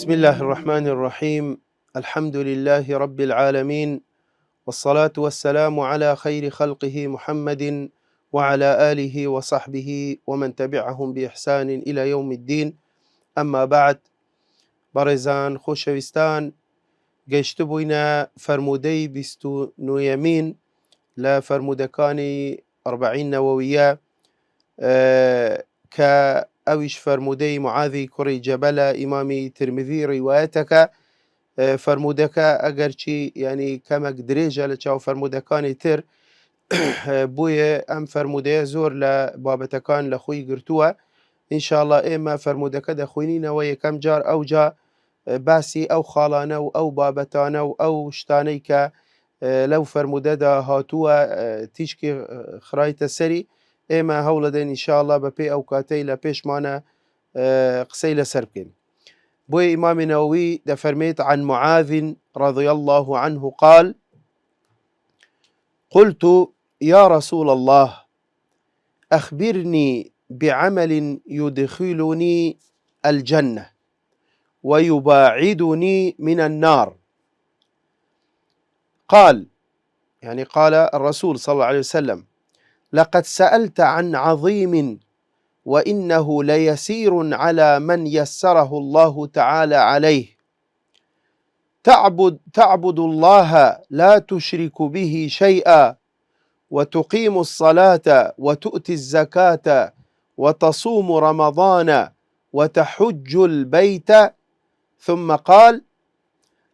بسم الله الرحمن الرحيم. الحمد لله رب العالمين، والصلاة والسلام على خير خلقه محمد وعلى آله وصحبه ومن تبعهم بإحسان إلى يوم الدين. أما بعد، بەڕێزان خۆشەویستان، گەیشتبووینە فەرموودەی 29 لە فەرموودەکانی 40 نەوەویە کە ئەویش فەرموودەی معاذی کوڕی جەبەلە ئیمامی ترمذی ڕیوایەتەکە. فەرموودەکە ئەگەرچی ینی کەمێک درێژە لە چاو فەرموودەکانی تر، بۆیە ئەم فەرموودەیە زۆر لە بابەتەکان لە خۆی گرتووە. ئینشاءڵڵا ئێمە فەرموودەکە دەخوێنینەوە یەکەم جار، ئەوجا باسی ئەو خاڵانە و ئەو بابەتانە و ئەو شتانەی کە لەو فەرموودەدا هاتووە تیشکی خرایتە سەری، ئێمە هەوڵەدەین ئینشاءڵڵا بەپێی ئەو کاتەی لە پێشمانە قسەی لەسەر بکەین. بۆیە ئیمامی نەوەوی دەفەرمێت عن معاذ رضي الله عنه قال: قلت يا رسول الله أخبرني بعمل يدخلني الجنة ويباعدني من النار. قال الرسول صلى الله عليه وسلم: لقد سألت عن عظيم وإنه ليسير على من يسره الله تعالى عليه، تعبد الله لا تشرك به شيئا، وتقيم الصلاة وتؤتي الزكاة وتصوم رمضان وتحج البيت. ثم قال: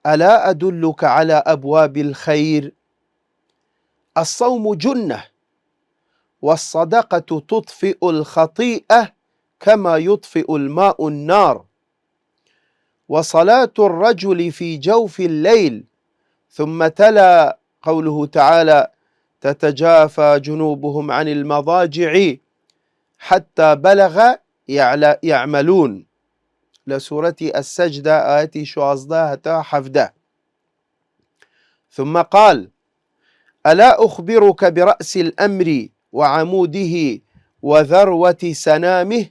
ألا أدلك على أبواب الخير؟ الصوم جنة، والصدقة تطفئ الخطيئة كما يطفئ الماء النار، وصلاة الرجل في جوف الليل. ثم تلا قوله تعالى: تتجافى جنوبهم عن المضاجع حتى بلغ يعملون، لسورة السجدة آية 16-17. ثم قال: ألا أخبرك برأس الأمر وعموده وذروة سنامه؟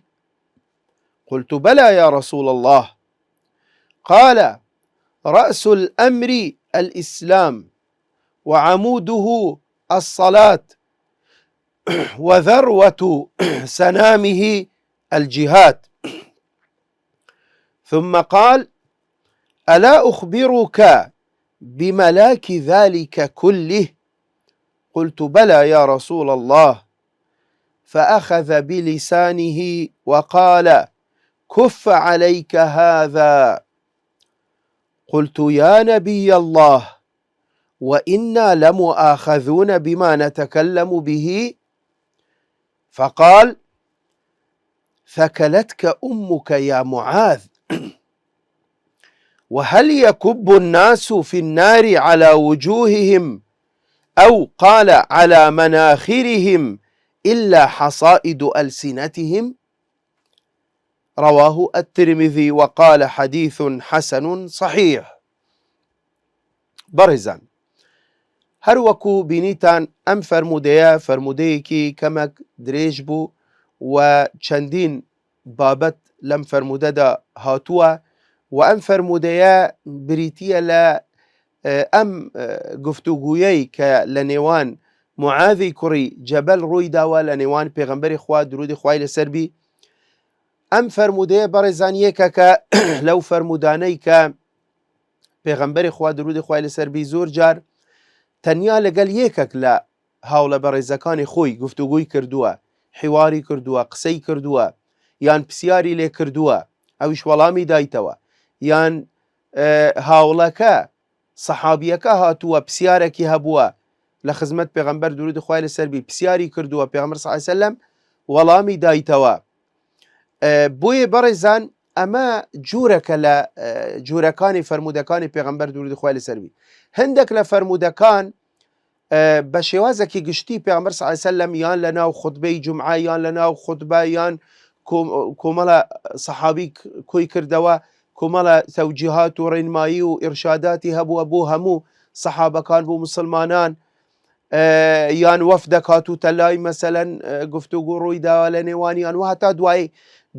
قلت: بلى يا رسول الله. قال: رأس الأمر الإسلام، وعموده الصلاة، وذروة سنامه الجهاد. ثم قال: ألا أخبرك بملاك ذلك كله؟ قلت: بلى يا رسول الله. فأخذ بلسانه وقال: كف عليك هذا. قلت: يا نبي الله، وإنا لمؤاخذون بما نتكلم به؟ فقال: ثكلتك أمك يا معاذ، وهل يكب الناس في النار على وجوههم، أو قال على مناخرهم، إلا حصائد ألسنتهم؟ رواه الترمذي وقال حديث حسن صحيح. بەڕێزان، هەروەکو بینیتان ئەم فەرموودەیەکی کەمێک درێژ بوو و چەندین بابەت لەم فەرموودەدا هاتووە، و ئەم فەرموودەیە بریتیە لە ئەم گفتوگویەی کە لە نێوان معاذی کوڕی جەبەل ڕووی داوە لە نێوان پێغەمبەری خوا درودی خوای لەسەر بی. ئەم فەرموودەیە بەڕێزان یەکەکە لەو فەرموودانەی کە پێغەمبەری خوا درودی خوای لەسەر بی زۆر جار تەنیا لەگەل یەکێک لە هاوڵە بەڕێزەکانی خۆی گفتوگوی کردووە، حیواری کردووە، قسەی کردووە، یان پرسیاری لێ کردووە، ئەویش وەڵامی دایتەوە، یان هاوڵەکە سەحابیەکە هاتووە پرسیارێکی هەبووە لە خزمەت پێغەمبەر درودی خوای لەسەر بی، پرسیاری کردووە، پێغەمبەر صلی الله علیه وسلم وەڵامی دایتەوە. بۆیە بەڕێزان ئەمە جوورەکە لە جوورەکانی فەرموودەکانی پێغەمبەر درودی خوای لەسەر بی. هەندێک لە فەرموودەکان بە شێوازێکی گشتی پێغەمبەر صلی الله علیه وسلم یان لە ناو خوتبەی جومعە، یان لە ناو خوتبە، یان کۆمەڵە سەحابی کۆی کردەوە، کۆمەڵە تەوجیهات و ڕێنمایی و ئیرشاداتی هەبووە بۆ هەموو سەحابەکان، بۆ مسلمانان، یان وەفدەک هاتووتە لای مەسەلەن گفتوگو ڕووی داوە لە نێوانیان، و هەتا دوایی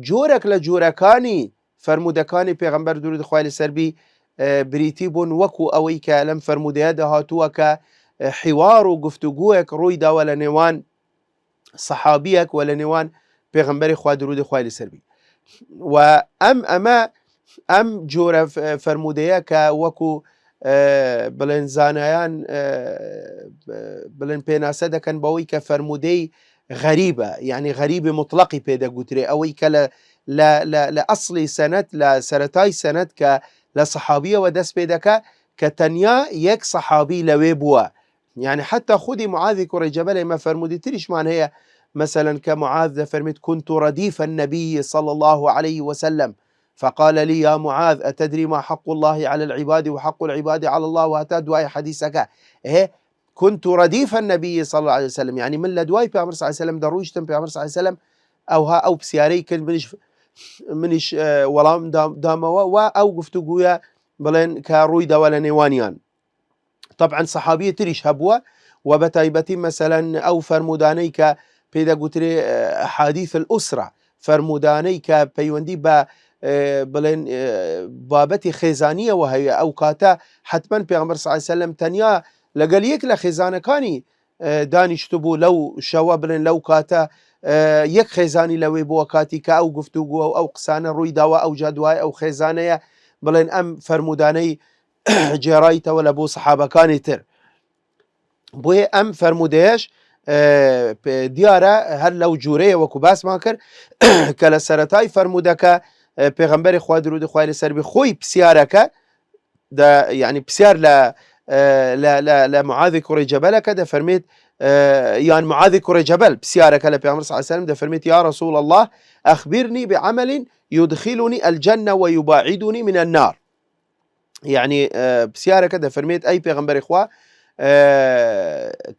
جۆرێک لە جۆرەکانی فرمودەکانی پێغەمبەر درود خوای لەسەر بی بریتی بوون وەکو ئەوەی کە لەم فرمودەیە داهاتووە کە حیوار و گفتوگویەک ڕووی داوە لە نێوان سەحابیەک و لە نێوان پێغەمبەری خوا درود خوای لەسەر بی و ئەم جۆرە فرمودەیە کە وەکو بڵێن زانایان بڵێن پێناسە دەکەن بەوەی کە فرمودەی غەریبە، یعنی غەریبی مطلقی پێدەگوترێ، ئەوەی کە لە ئەسڵی سەنەد لە سەرەتای سەنەد کە لە سەحابیەوە دەست پێ دەکا کە تەنیا یەک سەحابی لەوێ بووە. يعني حتى خودي معاذ كوري جبل ما فرمودي تريش مان هي مثلا كمعاذ فرمت كنت رديف النبي صلى الله عليه وسلم فقال لي يا معاذ أتدري ما حق الله على العباد وحق العباد على الله وهتدواي حديثك إيه كنت رديف النبي صلى الله عليه وسلم يعني من لدواي بيعمر صلى الله عليه وسلم دروجتم بيعمر صلى الله عليه وسلم أو بسياري كل منش ولام دام أو قفتو قويا بلين كروي دولا نيوانيان. طبعا صحابية تريش هبوة وبتايبتي مثلا أو فرموداني ك بيدا قتري حديث الأسرة فرموداني ك بيوندي با بلين بابتي خزانية وهي أو كاتا حتما بيغمبر صلى الله عليه وسلم تنيا لقليك لخزانة كاني دانيشتبو لو شوا بلين لو كاتا يك خزاني لو يبوا كاتي كأو قفتوقو أو قسانة روي دوا أو جدواي أو خزانية بلين أم فرموداني جێڕایتەوە ولا بۆ سەحابەکانی تر بۆیە ئەم فەرمودەیەش دیارە هەر لەو جوورەیە وەکو باسمان کرد کە لە سەرەتای فەرمودەکە پێغەمبەری خوا درود خوای لەسەر بی خۆی پرسیارەکە یعنی پرسیار لە معاذ کوڕی جەبەلەکە دەفەرمێت یان معاذ کوڕی جەبەل پرسیارەکە لە پێغەمبەر صلی الله عليه وسلم دەفەرمێت یا رسول الله أخبرني بعمل يدخلني الجنة ويباعدني من النار. يعني بسيارة كده فرميت أي پیغمبر إخوة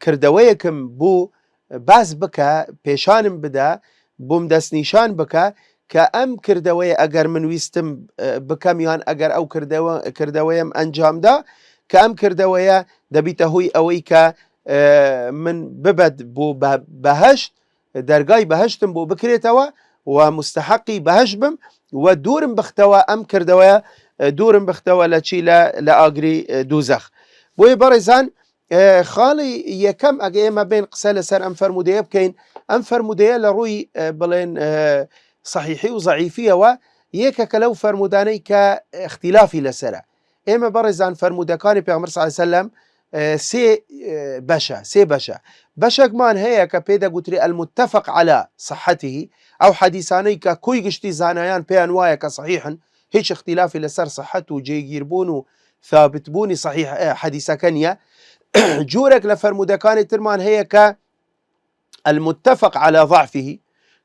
كردويكم بو باز بكا پیشانم بدا بوم دست نيشان بكا كأم كردوي أجر من ويستم بكم يان أجر أو كردويم أنجام دا كأم كردوي دبيته هوي أويك من ببد بو بهشت درجاي بهشتم بو بكريتوا ومستحقي بهشبم ودورم بختوا أم كردوي دورم بختوا لچی لآگری دوزخ. بوی برزان خالی یکم اگه ما بین قصه لسر ام فرمودیه بکین ام فرمودیه لروی بلین صحیحی و ضعیفیه و یک کلو فرمودانی که اختلافی لسره. اما برزان فرمودکانی پیغمبر صلی الله علیه وسلم سي بشا كمان هي كبيدا قتري المتفق على صحته او حديثاني كوي قشتي زانيان بيان وايا كصحيحا هيش اختلافي لسر صحته جيجير بونو ثابت بوني صحيح حديثة كانية جورك لفرمودكاني ترمان هي المتفق على ضعفه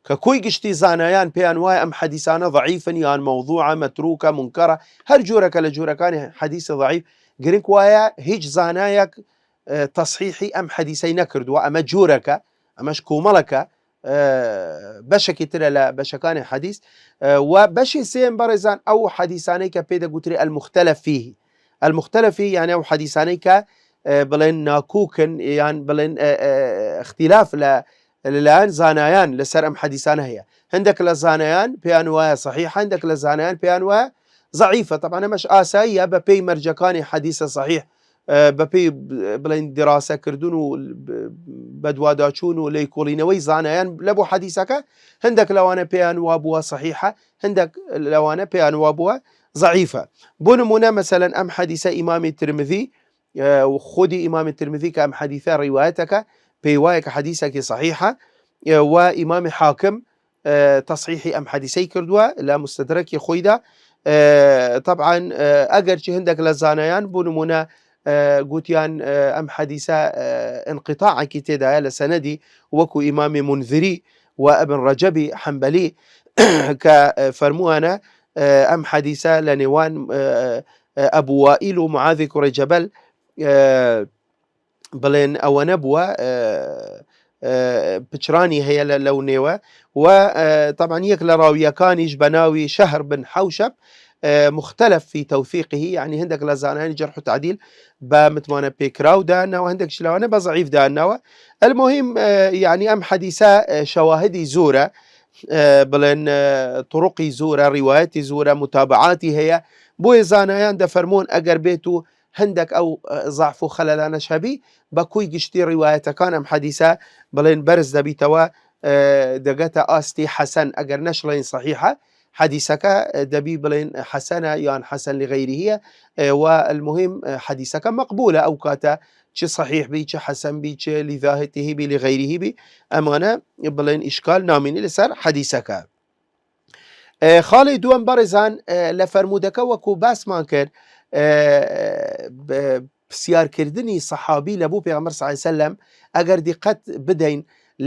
ككوي قشتي زانيان بيان واي ام حديثانا ضعيفا يان موضوعة متروكة منكرة هر جورك لجوركاني حديث ضعيف قرنك وايا هيج زانايك تصحيحي ام حديثي نكردوا اما جورك اماش كوملك بشكي ترى لا بشكاني حديث وبشي سين برزان او حديثاني كبيدا قتري المختلف فيه يعني او حديثاني ك بلين ناكوكن يعني بلين اختلاف لان زانيان لسر ام حديثانا هي عندك لزانيان بيانوايا صحيحة عندك لزانيان بيانوايا ضعيفة طبعا مش آسايا ببي مرجكاني حديث صحيح ببي بلين دراسة كردون بدواداتشون وليكولينوي زانيان لبو حديثك عندك لوانا بيان وابوها صحيحة عندك لوانا بيان وابوها ضعيفة. بنمونا مثلا ام حديثة امام الترمذي وخدي امام الترمذي كام حديثة روايتك بيوايك حديثك صحيحة وامام حاكم تصحيحي ام حديثي كردوا لا مستدرك خويدا طبعا اجر عندك لزانيان بنمونا قوتيان ام حديثة انقطاع كتيدا لسندي وكو امام منذري وابن رجبي حنبلي كفرموانا ام حديثة لنوان ابو وائل ومعاذ كوري جبل بلين او نبوة بشراني هي لو نيوة وطبعا يك لراوية كان يجبناوي شهر بن حوشب مختلف في توثيقه يعني عندك لزانين جرح وتعديل بمتمانة بيكراو دانا وعندك شلوانه بضعيف دانا. المهم يعني ام حديثة شواهدي زورة بڵێن طرقی زۆرە، ڕیوایەتی زۆرە، متابعاتی هەیە. بۆیە زانایان دەفەرمونون ئەگەر بێت و هەندێک ئەو ضعف و خەلەلانەش هەبی بە کوی گشتی ڕیوایەتەکان ئەم حەدیسە بڵێن بەرز دەبیتەوە، دەگەتە ئاستی حەسەن. ئەگەر نەشڵێن صحیحە حەدیسەکە دەبی بڵێن حەسەنە یان حەسەن لغەیریهە، والمهم حەدیسەکە مەقبولە ئەو کاتە، چه صحیح بی چه حەسەن بی چه لذاهته بی لغەیریه بی، ئەمانە بڵێن ئیشکال نامێنی لەسەر حەدیسەکە. خاڵی دووەم بەڕێزان لە فەرمودەکە وەکو باسمان کرد پرسیارکردنی سەحابی لە بۆ پێغەمبەر صلی الله علیه وسلم ئەگەر دیقەت بدەین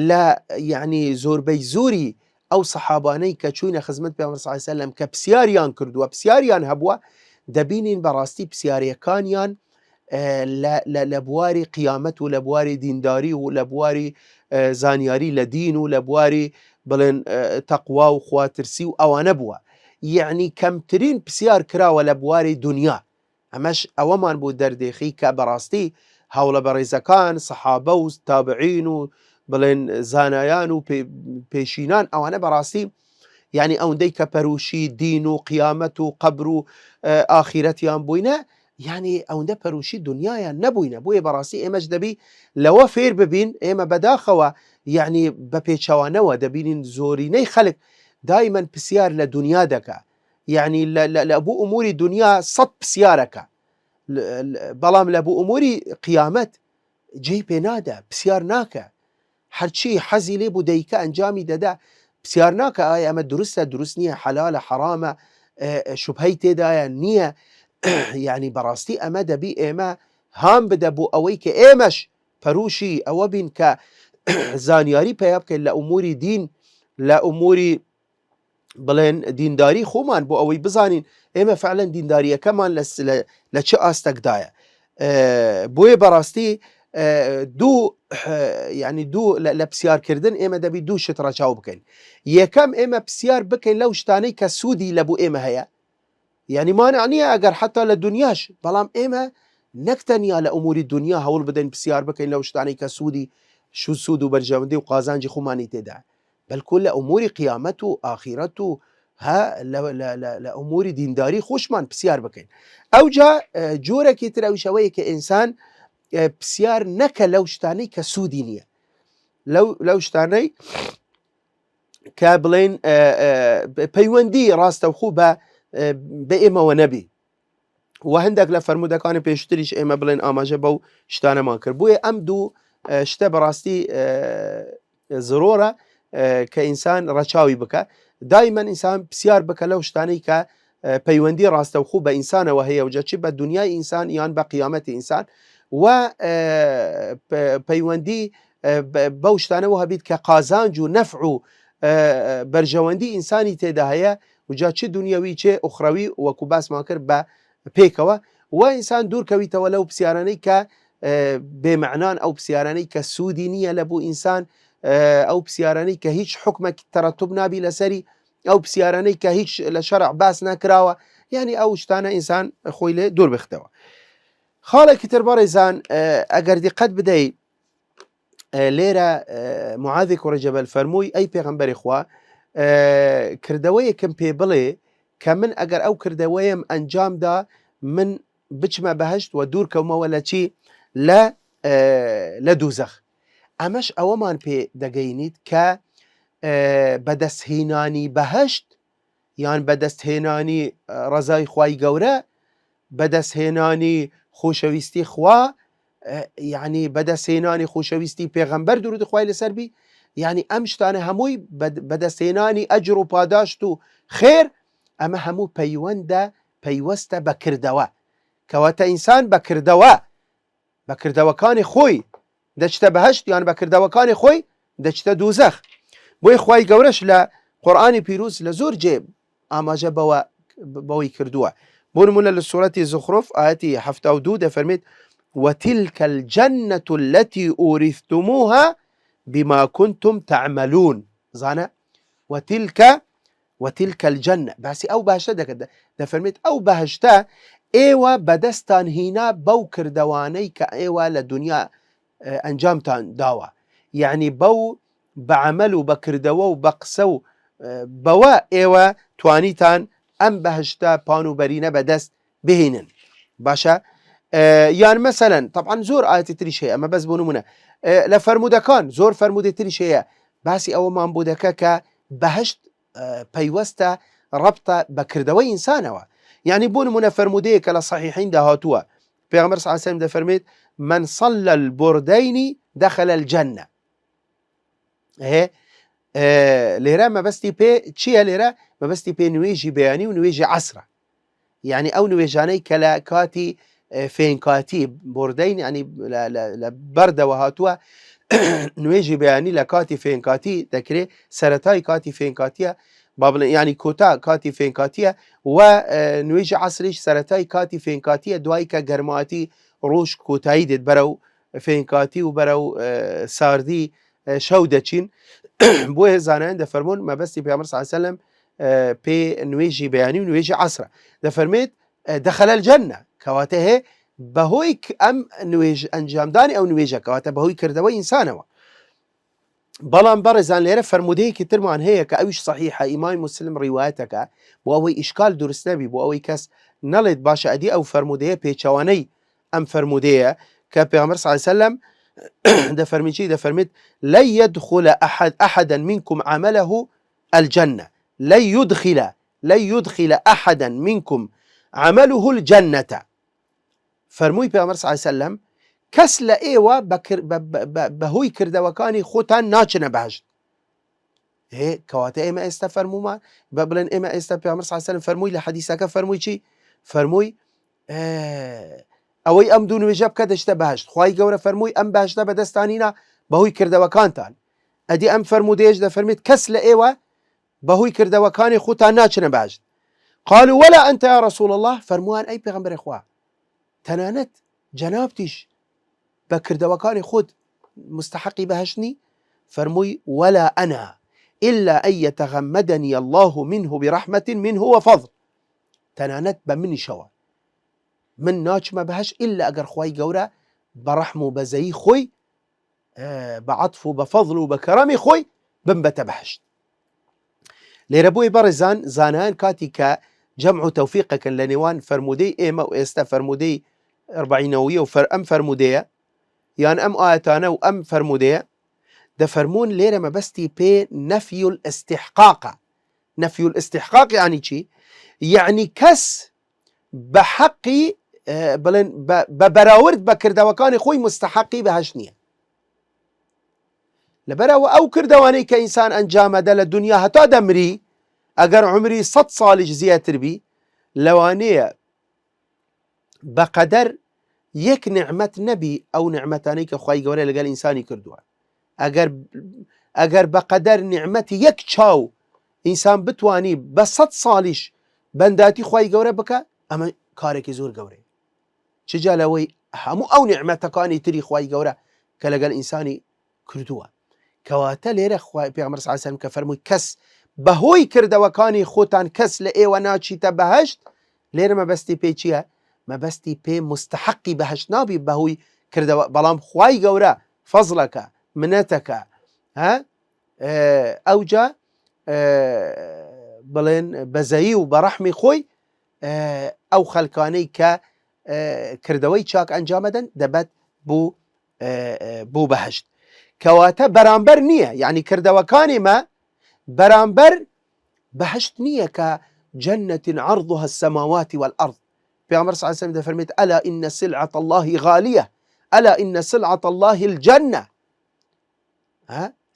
لە یعنی زۆربەی زۆری ئەو سەحابانەی کە چوونە خزمەت پێغەمبەر صلی الله علیه وسلم کە پرسیاریان کردووە، پرسیاریان هەبووە، دەبینین بەڕاستی پرسیارەکانیان لە بواری قیامەت و لە بواری دینداری و لە بواری زانیاری لە دین و لە بواری بڵێن تەقوا و خواترسی و ئەوانە بووە. یعنی کەمترین پرسیار کراوە لە بواری دنیا. ئەمەش ئەوەمان بۆ دەردێخی کە بەڕاستی هاوڵە بەڕێزەکان سەحابە و تابعین و بڵێن زانایان و پێشینان ئەوانە بەڕاستی یعنی ئەوەندەی کە پەروشی دین و قیامەت و قەبر و ئاخیرەتیان بووینە، یعنی ئەوەندە پەروشی دنیایان نەبووینە. بۆیە بەڕاستی ئێمەش دەبی لەوە فێر ببین. ئێمە بەداخەوە یعنی بە پێچەوانەوە دەبینین زۆرینەی خەڵک دایمەن پرسیار لە دنیا دەکا، یعنی لە بۆ ئوموری دنیا سەد پرسیارەکە، بەڵام لە بۆ ئوموری قیامەت جێی پێ نادا، پرسیار ناکە. هەرچی حەزی لێ بوو دەیکە ئەنجامی دەدا، پرسیار ناکە ئایا ئەمە دروستە دروست نییە، حەلالە حەرامە، شوبهەی تێدایە نییە. یعنی بەڕاستی ئەمە دەبی ئێمە هام بدە بۆ ئەوەی کە ئێمەش پەروشی ئەوە بین کە زانیاری پێیا بکەین لە ئوموری دین، لە ئوموری بڵێن دینداری خۆمان، بۆ ئەوەی بزانین ئێمە فعلەن دینداریەکەمان لە چه ئاستەکدایە. بۆیە بەڕاستی دوو لە پرسیارکردن ئێمە دەبی دوو شت ڕەچاو بکەین. یەکەم ئێمە پرسیار بکەین لەو شتانەی کە سوودی لە بۆ ئێمە هەیە، یعنی مانع نییە ئەگەر حتا لە دنیاش، بەڵام ئێمە نەکتەنیا لە ئوموری دنیا هەوڵ بدەین پرسیار بکەین لەو شتانەی کە سوودی سوود و بەرژەوەندی و قازانجی خۆمانی تێدا، بەلکو لە ئوموری قیامەت و ئاخیرەت و لە ئوموری دینداری خۆشمان پرسیار بکەین. ئەوجا جۆرەکی تر ئەوشەوەیە کە ئینسان پرسیار نەکە لەو شتانەی کە سوودی نییە، لەو شتانەی کە بڵێن پەیوەندی ڕاستەوخوو بە ئێمەوە نەبی. و هەندێک لە فەرمودەکانی پێشتریش ئێمە بڵێن ئاماژە بەو شتانەمان کرد. بۆیە ئەم دوو شتە بەڕاستی زۆرە کە ئینسان ڕەچاوی بکە. دایمەن ئینسان پرسیار بکە لەو شتانەی کە پەیوەندی ڕاستەوخوو بە ئینسانەوە هەیە، وجا چی بە دنیای ئینسان یان بە قیامەتی ئینسان، و پەیوەندی بەو شتانەوە هەبیت کە قازانج و نەفع و بەرژەوەندی ئینسانی تێدا هەیە، وجا چه دنیاوی چه ئوخڕەوی، وەکو باسمان کرد بە پێکەوە. و ئینسان دوورکەویتەوە لەو پرسیارانەی کە بێمەعنان، ئەو پرسیارانەی کە سوودی نییە لە بۆ ئینسان، ئەو پرسیارانەی کە هیچ حکمێکی تەرەتوب نابی لەسەری، ئەو پرسیارانەی کە هیچ لە شەرع باس نەکراوە، یعنی ئەو شتانە ئینسان خۆی لێ دوور بختەوە. خاڵێکی تر بەڕێزان ئەگەر دیقەت بدەیت لێرە معاذی کوڕی جەبەل فەرمووی ئەی پێغەمبەری خوا کردەوەیەکم پێ بڵێ کە من ئەگەر ئەو کردەوەیم ئەنجامدا من بچمە بەهشت و دوور کەومەوە لە چی؟ لە دووزەخ. ئەمەش ئەوەمان پێ دەگەینیت کە بەدەستهێنانی بەهشت یان بەدەستهێنانی ڕەزای خوای گەورە، بەدەستهێنانی خۆشەویستی خوا، یعنی بەدەستهێنانی خۆشەویستی پێغەمبەر درود خوای لەسەر بی، یعنی ئەم شتانە هەمووی بەدەستهێنانی ئەجر و پاداشت و خێر، ئەمە هەموو پەیوەستە بە کردەوە، کەواتە ئینسان بە کردەوەکانی خۆی دەچتە بەهشت یان بە کردەوەکانی خۆی دەچتە دووزەخ. بۆی خوای گەورەش لە قورئانی پیرۆز لە زۆر جێ ئاماژە بەوەی کردووە. بۆ نمونە لە سوورەتی زوخرف ئاەتی 72 دەفەرمێت وتلك الجنة التي أورثتموها بما كنتم تعملون. زانە وتلك الجنة باسی ئەو باشە دەفەرمێت ئەو بەهشتە ئێوە بەدەستان هینا بەو کردەوانەی کە ئێوە لە دنیا ئەنجامتان داوە، یعنی بەو بە عەمەل و بە کردەوە و بە قسە و بەوە ئێوە توانیتان ئەم بەهشتە پانوبەرینە بەدەست بهێنن. باشە یان مەسەلەن طبعا زۆر ئاەتی تریش هەیە، ئەمە بەس بۆ نمونە لە فەرمودەکان زۆر فەرمودەی تریش هەیە باسی ئەوەمان بۆ دەکە کە بەهشت پەیوەستە ڕەبتە بەکردەوەی ئینسانەوە. یعنی بۆ نمونە فەرمودەیەکە لە صحیحین داهاتووە، پێغەمبەر صلی الله علیه و سلم دەفەرمێت من صلى البردين دخل الجنة. لێرە مەبەستی پێ چییە؟ لێرە مەبەستی پێ نوێژی بەیانی و نوێژی عەسرە، یعنی ئەو نوێژانەی کە لە کاتی فێنکاتی بردین ینی لە بەردەوە هاتووە نوێژی بەیانی لە کاتی فێنکاتی دەکرێت، سەرەتای کاتی فێنکاتیە با بڵێن ینی کۆتا کاتی فێنکاتیە، و نوێژی عەسریش سەرەتای کاتی فێنکاتیە، دوایی کە گەرماتی ڕۆژ کۆتایی دێت بەرەو فێنکاتی و بەرەو ساردی شەو دەچین. بۆیە زانایان دەفەرمون مەبەستی پێغەمبەر صلی الله علیه و سلم پێ نوێژی بەیانی و نوێژی عەسرە. دەفەرمێت دەخەل الجەنە، کەواتە هەیە بەهۆی ئەم نوێژ ئەنجامدانی ئەو نوێژە، کەواتە بەهۆی کردەوەی ئینسانەوە. بەڵام بەڕێزان لێرە فەرمودەیەکی ترمان هەیە کە ئەویش صحیحە، ئیمامی موسلم ڕیوایەتەکە بۆ ئەوەی ئیشکال دروست نەبی، بۆ ئەوەی کەس نەڵێت باشە ئەدی ئەو فەرمودەیە پێچەوانەی ئەم فەرمودەیە کە پێغەمبەر صلی الله علیه و سلم دەفەرمی چی؟ دەفەرمێت لن يدخل أحدا منكم عمله الجنة، لن يدخل أحدا منكم عمله الجنة. فەرمووی پێغەمبەر صلی الله علیه و سلم کەس لە ئێوە بەهۆی کردەوەکانی خۆتان ناچنە بەهشت. کەواتە ئێمە ئێستا فەرمومان بڵێن ئێمە ئێستا پێغەمبەر صلی الله علیه و سلم فەرمووی لە حەدیثەکە فەرمووی چی؟ فەرمووی ئەوەی ئەم دوو نوێژە بکە دەچتە بەهشت. خوای گەورە فەرمووی ئەم بەهشتە بەدەستانینە بەهۆی کردەوەکانتان. ئەدی ئەم فەرمودەیەش دەفەرمێت کەس لە ئێوە بەهۆی کردەوەکانی خۆتان ناچنە بەهشت. قالوا ولا أنت يا رسول الله، فەرمووان ئەی پێغەمبەری خوا تەنانەت جەنابتیش بە کردەوەکانی خۆت مستحقی بەهشتنی؟ فەرمووی ولا أنا إلا أن يتغمدني الله منه برحمة منه وفضل. تەنانەت بە منیشەوە من ناچمە بەهشت إلا ئەگەر خوای گەورە بەڕەحم و بەزەیی خۆی بەعەطف و بەفەضل و بەکەرەمی خۆی بمبەتە بەهشت. لێرە بۆی بەڕێزان زانایان کاتی کە جەمع و تەوفیقەکەن لە نێوان فەرمودەی ئێمە و ئێستا فەرمودەی ئەربعینەویە و ئەم فەرمودەیە یان ئەم ئاەتانە و ئەم فەرمودەیە، دەفەرمون لێرە مەبەستی پێ نەفی الاستحقاقە. نەفی الاستحقاق یعنی چی؟ یعنی کەس بە حەقی بڵێن بە بەراورد بە کردەوەکانی خۆی مستحقی بەهشت نییە. لەبەرەوە ئەو کردەوانەی کە ئینسان ئەنجامەدە لە دنیا هەتا دەمری، ئەگەر عمری 100 ساڵیش زیاتر بی، لەوانەیە بەقەدەر یەک نعمەت نەبی ئەو نعمەتانەی کە خوای گەورە لەگەڵ ئینسانی کردووە. ئەگەر بەقەدەر نعمەتی یەک چاو ئینسان بتوانی بە 100 ساڵیش بەنداتی خوای گەورە بکە، ئەمە کارێکی زۆر گەورەیە. چجا لەوەی هەموو ئەو نعمەتەکانی تری خوای گەورە کە لەگەڵ ئینسانی کردووە. کەواتە لێرە پێغەمبەر صلی الله علیه و سلم کە فەرمووی کەس بەهۆی کردەوەکانی خۆتان کەس لە ئێوە ناچیتە بەهشت، لێرە مەبەستی پێ چییە؟ مەبەستی پێ مستحقی بەهشت نابی بەهۆی کردەوە، بەڵام خوای گەورە فەزڵەکە منەتەکە ئەوجا بڵێن بەزەیی و بەڕەحمی خۆی ئەو خەلکانەی کە کردەوەی چاک ئەنجامەدەن دەبەت بوو بەهشت. کەواتە بەرامبەر نییە، یعنی کردەوەکانی مە بەرامبەر بەهشت نییە کە جەنەة عەرضها السەماوات والأرض. پێغەمبەر صلی الله علیه و سلم دەفەرمێت ئەلا ئین سلعة الله غالیە ئەلا ئین سلعة الله الجەنە.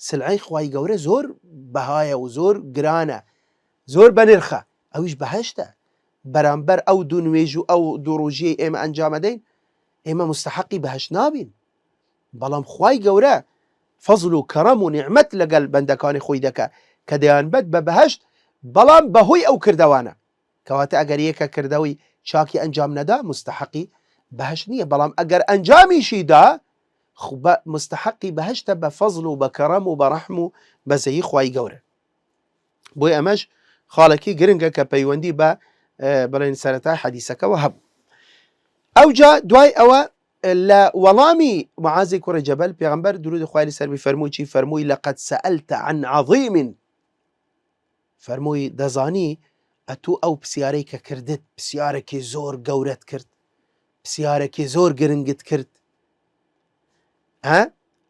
سلعەی خوای گەورە زۆر بەهایە و زۆر گرانە، زۆر بەنرخە، ئەویش بەهشتە. بەرامبەر ئەو دوو نوێژ و ئەو دوو ڕۆژیەی ئێمە ئەنجامەدەین ئێمە مستحقی بەهشت نابین، بەڵام خوای گەورە فەزل و کەرەم و نعمەت لەگەڵ بەندەکانی خۆی دەکە کە دەیانبەت بە بەهشت، بەڵام بەهۆی ئەو کردەوانە. کەواتە ئەگەر یەکە کردەوەی چاکی ئەنجام نەدا مستحقی بەهشت نییە، بەڵام ئەگەر ئەنجامیشیدا مستحقی بەهشتە بە فەزل و بە کەرەم و بە ڕەحم و بەزەیی خوای گەورە. بۆی ئەمەش خاڵێکی گرنگە کە پەیوەندی بە بڵێن سەرەتای حەدیثەکەەوە هەبوو. ئەوجا دوای ئەوە لە وەڵامی معازی کوڕی جەبەل پێغەمبەر درود خوای لەسەر بی فەرمووی چی؟ فەرمووی لەقەد سەئەلتە عن عەظیم فەرمووی دەزانی ئەتوو ئەو پرسیارەی کە کردت پرسیارێکی زۆر گەورەت کرد، پرسیارێکی زۆر گرنگت کرد.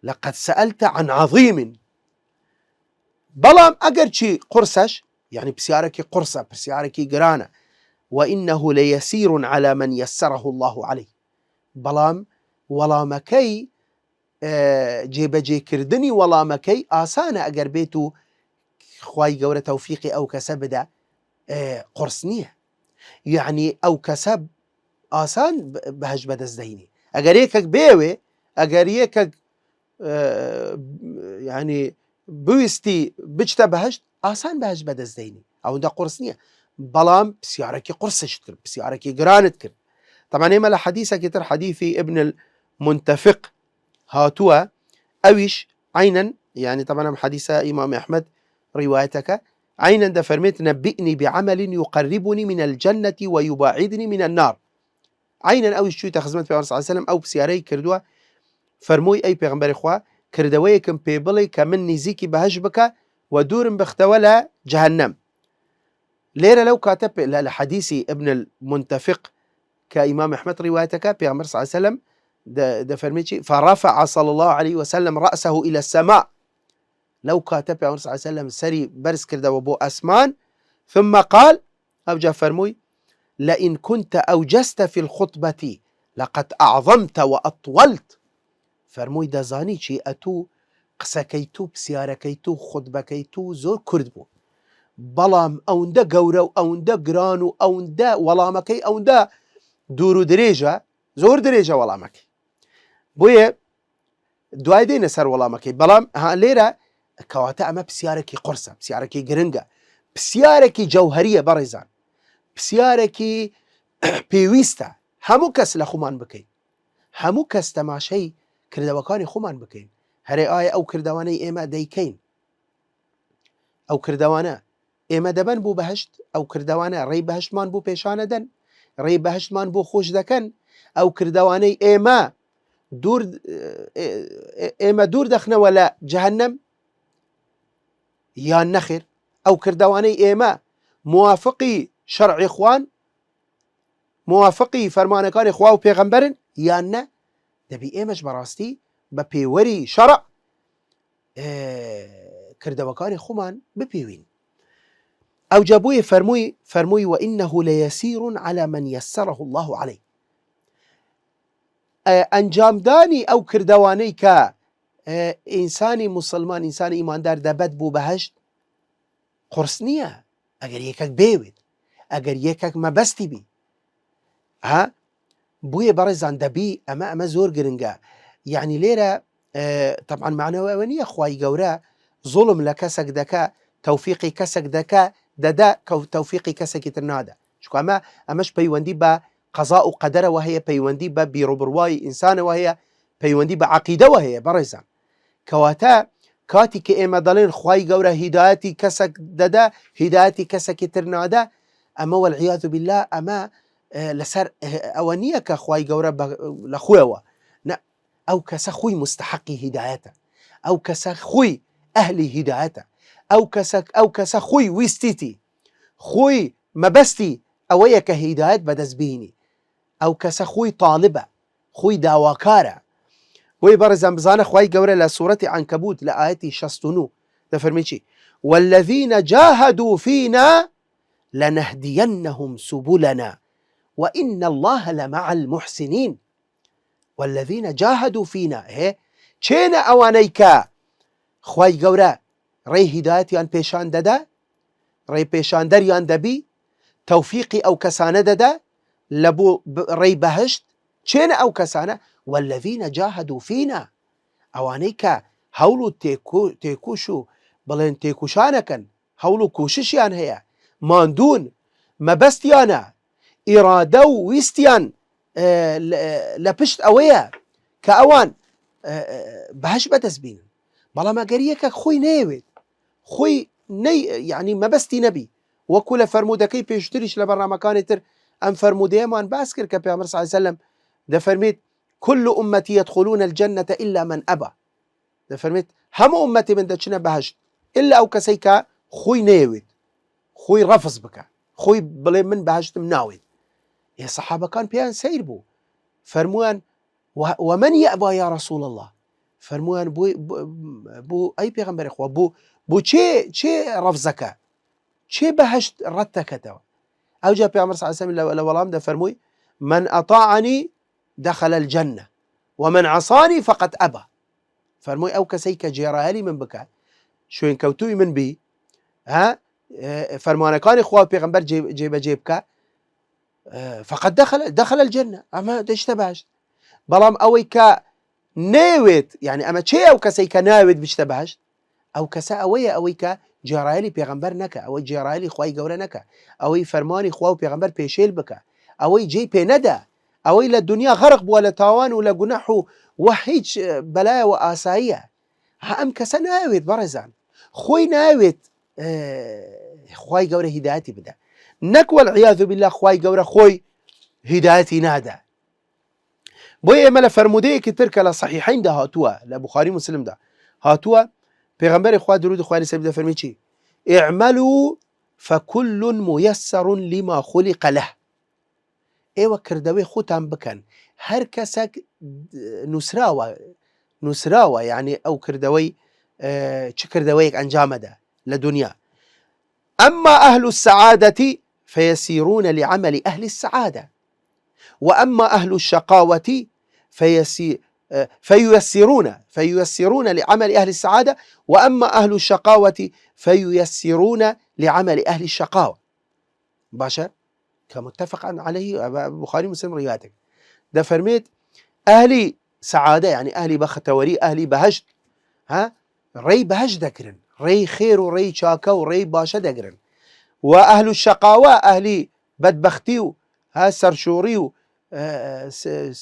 لقد سألت عن عظيم. بەڵام ئەگەر چی قورسەش، يعني پرسیارێکی قورسە، پرسیارێکی گرانە، وإنه ليسير على من يسره الله عليه. بەڵام وەڵامەکەی جێبەجێکردنی وەڵامەکەی ئاسانە ئەگەر بێت و خوای گەورە تەوفیقی ئەو کەسە بدە، قورس نییە. یعنی ئەو کەسە ئاسان بەهەشت بەدەستدەهێنی. ئەگەر یەکێک بێوێ، ئەگەر یەکێک يعني بویستی بچتە بەهەشت، ئاسان بەهەشت بەدەستدەهێنی، ئەوەندە قورس نییە. بەڵام پرسیارێکی قورسش کرد، پرسیارێکی گرانت کرد. طبعا ئێمە لە حەدیثێکی تر، حەدیثی ابن المنتفق هاتووە، ئەویش عينا، يعني طبعا حديث إمام أحمد روايتك عينا دفرميت نبئني بعمل يقربني من الجنة ويباعدني من النار. عينا أويش شو تخزمت في صلى الله عليه وسلم أو بسياري كردوا فرموي أي پیغمبر إخوة كردويكم بيبلي كمن نزيكي بهجبك ودور بختولا جهنم. ليرة لو كاتب لحديثي ابن المنتفق كإمام أحمد روايتك پیغمبر صلى الله عليه وسلم دفرميتي فرفع صلى الله عليه وسلم رأسه إلى السماء. لو كاتب پیغمبر صلى الله عليه وسلم سري برس كرده وبو أسمان، ثم قال أوجه فرموي لئن كنت أوجست في الخطبة لقد أعظمت وأطولت. فرموي دزاني چي أتو قسكيتو بسياركيتو خطبكيتو زور كرد بو، بلام أوندا قورو أوندا قرانو أوندا ولامكي أوندا دورو دريجة زور دريجة ولامكي بويا دوای دێنە سەر وەڵامەکەی. بەڵام لێرە کەواتە ئەمە پرسیارێکی قورسە، پرسیارێکی گرنگە، پرسیارێکی جەوهەریە بەڕێزان، پرسیارێکی پێویستە هەموو کەس لە خۆمان بکەین، هەموو کەس تەماشەی کردەوەکانی خۆمان بکەین. هەرێ ئایا ئەو کردەوانەی ئێمە دەیکەین، ئەو کردەوانە ئێمە دەبەن بوو بەهشت، ئەو کردەوانە ڕێی بەهشتمان بوو پێشانەدەن، ڕێی بەهشتمان بۆ خۆش دەکەن، ئەو کردەوانەی ئێمە دوور دەخنەوە لە جەهەنەم یان نەخێر، ئەو کردەوانەی ئێمە موافقی شەرعی خوان، موافقی فەرمانەکانی خوا و پێغەمبەرن یان نە. دەبی ئێمەش بەڕاستی بە پێوەری شەرع کردەوەکانی خۆمان بپێوین. ئەو جابووی فەرمووی وإنه ليسير على من يسره الله عليه. ئەنجامدانی ئەو کردەوانەی کە ئینسانی مسلمان، ئینسانی ئیماندار دەبەت بوو بەهشت قورس نییە. ئەگەر یەکێک بێوێت، ئەگەر یەکێک مەبەستی بی، بویە بەڕێزان دەبی ئەمە زۆر گرنگە. یعنی لێرە طبعا معنەوە ئەوە نییە خوای گەورە زوڵم لە کەسێک دەکا، تەوفیقی کەسێک دەدا تەوفیقی کەسێکی تر نادا. چونکە ئەمەش پەیوەندی بە قەزا و قەدەرەوە هەیە، پەیوەندی بە بیرۆبڕوای ئینسانەوە هەیە، پەیوەندی بە عەقیدەوە هەیە بەڕێزان. کەواتە کاتی کە ئێمە دەڵێن خوای گەورە هیدایەتی کەسێک دەدا، هیدایەتی کەسێکی تر نادا، ئەمە وەالعیاذ بالله ئەمە لەسەر ئەوە نییە کە خوای گەورە لە خۆیەوە، ئەو کەسە خۆی مستحقی هیدایەتە، ئەو کەسە خۆی ئەهلی هیدایەتە، ئەو کەسە خۆی ویستیتی، خۆی مەبەستی ئەوەیە کە هیدایەت بەدەستبینی، ئەو کەسە خۆی تاڵبە، خۆی داواکارە. بۆی بەڕێزان بزانە خوای گەورە لە سوورەتی عنکەبوت لە ئاەتی 69 دەفەرمێ چی؟ والذین جاهدوا فينا لنهدينهم سبلنا وإن الله لمع المحسنين. والذين جاهدوا فينا، چێنە ئەوانەی کە خوای گەورە ڕێی هیدایەتیان پێشان دەدا، ڕێی پێشاندەریان دەبی، تەوفیقی ئەو کەسانە دەدا لە بۆ ڕێی بەهشت. چێنە ئەو کەسانە؟ والذین جاهدوا فينا، ئەوانەی کە هەوڵ و تێکوش و بڵێن تێکوشانەکەن، هەوڵ و کوششیان هەیە، ماندوون، مەبەستیانە، ئیرادە و ویستیان لە پشت ئەوەیە کە ئەوان بەهشت بەدەستبینن. بەڵام ئەگەر یەکێک خۆی نەیەوێت، خۆی یعنی مەبەستی نەبی، وەکو لە فەرموودەکەی پێشتریش لە بەڕنامەکانی تر ئەم فەرموودەیەمان باس کرد کە پێغەمبەر صلی الله علیه وسلم دەفەرمێت كل أمتي يدخلون الجنة إلا من أبى. دەفەرمێت هەموو ئومەتی من دەچنە بەهشت إلا ئەو کەسەی کە خۆی نەیەوێت، خوي رفض بك خوي بلي من بهشتم ناوي يا صحابة كان بيان سير بو فرموان ومن يأبى يا رسول الله فرموان بو أي پیغمبر إخوة بو چه رفضك چه بهشت رتك توا أو جاء پیغمبر صلى الله عليه وسلم لولام ده فرموي من أطاعني دخل الجنة ومن عصاني فقد أبى فرموي أو كسيك جيرالي من بك شوين كوتوي من بي ها فرموانا كان إخوة پیغمبر جيبك فقد دخل الجنة أما دشتبهشت بلام أوي كا ناويت يعني أما چه أو كسيك ناويت بشتبهشت أو كسا أوي كا جيرالي پیغمبر نكا أو جيرالي خواهي قورا نكا أوي فرماني خواه پیغمبر پیشيل بك أوي جي بي ندا أوي للدنيا غرق ولا تاوان ولا جناح وحيج بلايا وآسايا هم كسا ناويت برزان خوي ناويت خواهي قورا هدايتي بدا نك والعياذ بالله خواهي قورا خوي هدايتي نادا بوي املا فرمودي كترك لصحيحين ده هاتوا لبخاري مسلم ده هاتوا پیغمبر خوا درود خوا علیه ده فرمی چی اعملوا فكل ميسر لما خلق له ايوه كردوي خوتان بكن هر كسك نسراوه يعني او كردوي چه كردويك انجام ده لدنيا اما اهل السعادة فيسيرون لعمل اهل السعادة واما اهل الشقاوة فييسرون لعمل أهل السعادة وأما أهل الشقاوة فييسرون لعمل أهل الشقاوة باشا كمتفق عليه بخاري مسلم رواياتك ده فرميت أهلي سعادة يعني أهلي بختوري أهلي بهجت ها ري بهجت دكرن ري خير وري شاكا وري باشا دكرن وأهل الشقاوة أهلي بدبختي ها سرشوري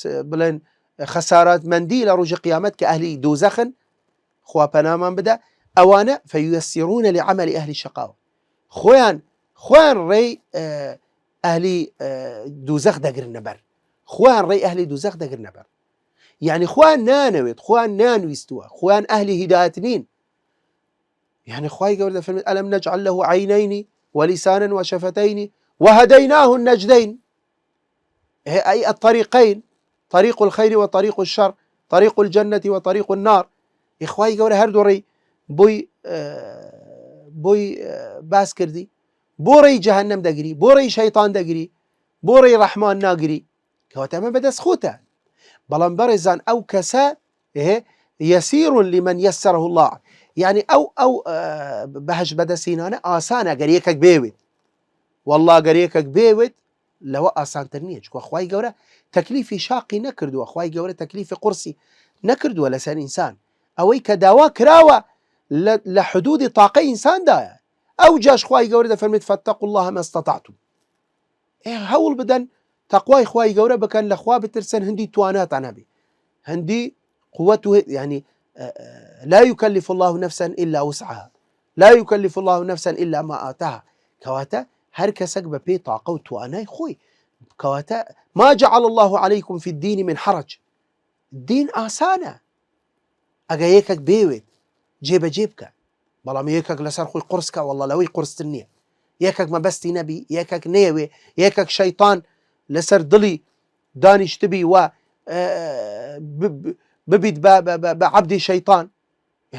بلن خسارات مندي لروج قيامت كأهلي دوزخن خوا بنامان بدا أوانا فييسرون لعمل أهل الشقاوة خوان ري أهلي دوزخ دقر نبر خوان ري أهلي دوزخ دقر نبر يعني خوان نانويت خوان نانويستوا خوان أهلي هدايتنين يعني خواي قول في ألم نجعل له عينين ولسانا وشفتين وهديناه النجدين أي الطريقين طريق الخير وطريق الشر طريق الجنة وطريق النار إخوائي قولي هردو ري بوي باس كردي بوري جهنم دقري بوري شيطان دقري بوري رحمن ناقري كواتما بدس خوتا بلان برزان أو كسا يسير لمن يسره الله يعني أو بهش بدسين أنا آسانا قريكك بيوت والله قريكك بيوت لو آسان ترنيج وأخوائي قولي تكليفي شاقي نكردو أخوائي قولي تكليفي قرصي نكردو لسان إنسان أوي كداوا كراوة لحدود طاقة إنسان دا أو جاش خواهي قولي دا فرميت فاتقوا الله ما استطعتم هول بدن تقواي خواهي قولي بكان لأخواه بترسن هندي توانات عن أبي هندي قوته يعني لا يكلف الله نفسا إلا وسعها لا يكلف الله نفسا إلا ما آتاها كواتا هر كسك ببي طاقة وتواناي خوي كواتا ما جعل الله عليكم في الدين من حرج الدين آسانة أجا يكك بيوت جيبك بلام يكك لسر خوي قرصك والله لوي قرص النية يكك ما بستي نبي يكك نيوي يكك شيطان لسر ضلي دانش تبي و ببيد بعبد شيطان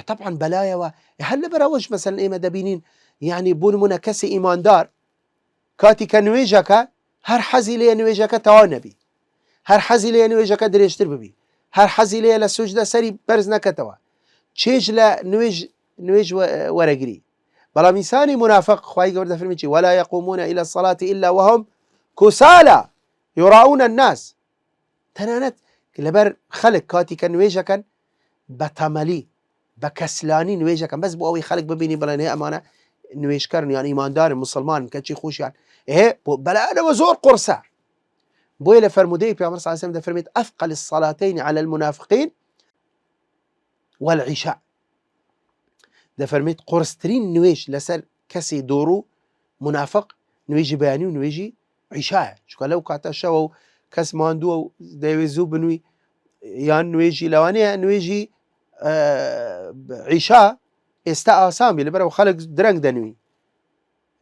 طبعا بلايا هل بروج مثلا إيه مدبينين يعني بون منكسي إيمان دار كاتي كنويجك هر حزي لي نويجك توانبي هر حزي لي نويجك دريشتر ببي هر حزي لي لسجدة سري برز نكتوا تشيج لا نويج ورقري بلا إنساني منافق خواهي قورد فرميتي ولا يقومون إلى الصلاة إلا وهم كسالى يراؤون الناس تنانت لبر خلق كاتي كنويجك بتملي بكسلاني نويجك بس بقوي خلق ببيني بلا نهاية أمانة نويش كرن يعني إيمان دار مسلمان كتشي خوش يعني بلا أنا وزور قرصة بويلة فرمودي في عمر صلى الله عليه وسلم فرميت أثقل الصلاتين على المنافقين والعشاء ده فرميت قرسترين نويش لسر كسي دورو منافق نويجي بياني ونويجي عشاء شو قال لو كاتا شو كس ماندو دايوزو بنوي يان نويجي لواني نويجي عشاء استا آسامي لبرا وخلق درنگ دنوي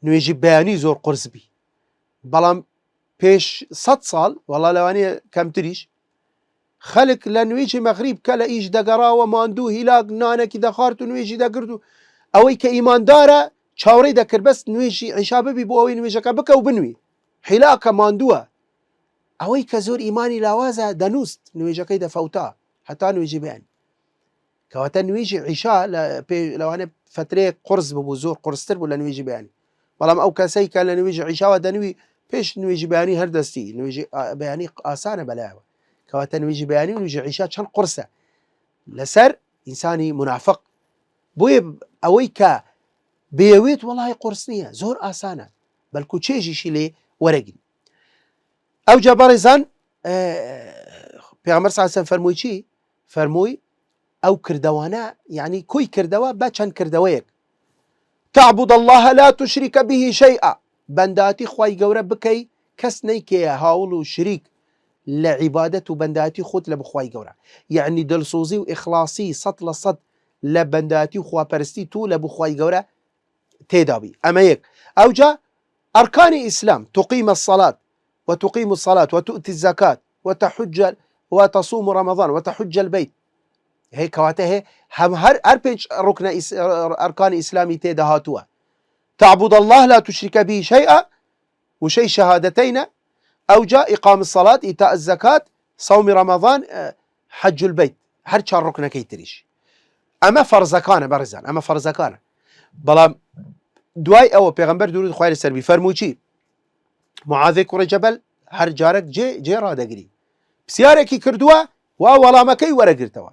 نوێژی بەیانی زۆر قرس بی بەڵام پێش 100 ساڵ وەڵا لەوانەیە کەمتریش خەلک لە نوێژی مەغریب کە لە ئیش دەگەڕاوە ماندوو هیلاک نانێکی دەخوارد و نوێژی دەگرت و ئەوەی کە ئیماندارە چاوەڕێی دەکرد بەس نوێژی عیشا ببی بۆ ئەوەی نوێژەکە بکە و بنوی هیلاکە ماندووە ئەوەی کە زۆر ئیمانی لاوازە دەنووست نوێژەکەی دەفەوتا هەتا نوێژی بەیانی کەواتە نوێژی عیشا لەوانێ فترەیەک قرس ببوو زۆر قرستر بوو لە نوێژی بەیانی بەڵام ئەو کەسەی کە لە نوێژی عیشاوە دەنوی پێش نوێژی بەیانی هەردەستی نوێژی بەیانی ئاسانە بەلایەوە کەواتە نوێژی بەیانی و نوێژی عیشا چەند قرسە لەسەر ئینسانی منافق بۆیە ئەوەی کە بێوێت وەڵای قرس نییە زۆر ئاسانە بەلکو چێژیشی لێ وەرەگین ئەو جا بەڕێزان پێغەمبەر صلی فەرمووی چی فەرمووی ئەو کردەوانە یعنی کۆی کردەوە بە چەند کردەوەیەک تعبد الله لا تشرك به شيئا بەنداتی خوای گەورە بکەی کەس نەیکێ هاوڵ و شریک لە عیبادەت و بەنداتی خۆت لە بخوای گەورە یعنی دڵسۆزی و ئیخلاصی 100% لە بەنداتی و خواپەرستی تو لە بخوای گەورە تێدابی ئەمە یەک ئەوجا ئەرکانی ئیسلام تقیم الصلاة وتقيم الصلاة وتؤتي الزكاة وتحج وتصوم رمضان وتحج البيت هي كواته هي هم هر بيج ركن أركان إسلامي تيدا هاتوا تعبد الله لا تشرك به شيئا وشيء شهادتين أو جاء إقام الصلاة إيتاء الزكاة صوم رمضان حج البيت هر شار ركن كيتريش أما فرزكان برزان أما فرزكان بلا دواي أو بيغمبر درود خوالي السلبي فرموشي معاذ كوري جبل هر جارك جي رادقري بسياركي كردوا ووالامكي ورقرتوا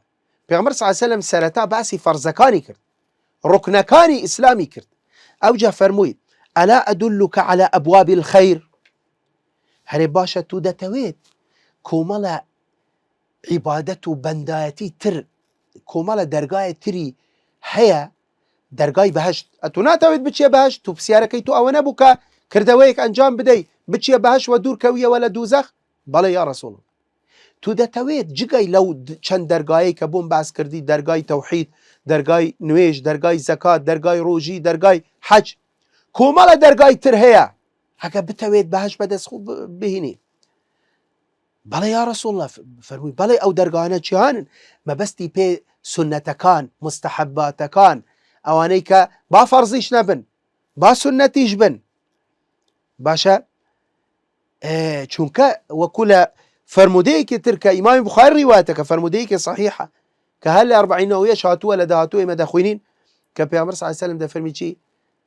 پیغمبر صلی الله علیه وسلم سرتا باسی فرزکانی کرد رکنکانی اسلامی کرد او جا فرموی الا ادلك على ابواب الخير هر باشا تو دتوید کومل عبادت و بندایتی تر کومل درگاه تری هيا درگاه بهشت اتو ناتوید بچی بهشت تو بسیارکی تو او نبوکا کردویک انجام بدی بچی بهشت و دور کویه ولا دوزخ بله یا رسول الله تو دەتەوێت جگەی لەو چەند دەرگایەی کە بۆم باس کردی دەرگای تەوحید دەرگای نوێژ دەرگای زەکات دەرگای ڕۆژی دەرگای حەج کۆمەڵە دەرگای تر هەیە هەکە بتەوێت بەهەشت بەدەست بهێنی بەڵێ یا ڕەسوڵ الله فەرمووی بەڵێ ئەو دەرگانە چیانن مەبەستی پێ سونەتەکان مستحەباتەکان ئەوانەی کە با فەرزیش نەبن با سونەتیش بن باشە چونکە وەکو لە فرموديك ترك إمام بخاري روايتك فرموديك صحيحة كهل 40 ويا شاتوه لدهاتوه ما دخوينين كبيامر صلى الله عليه وسلم ده فرمي شيء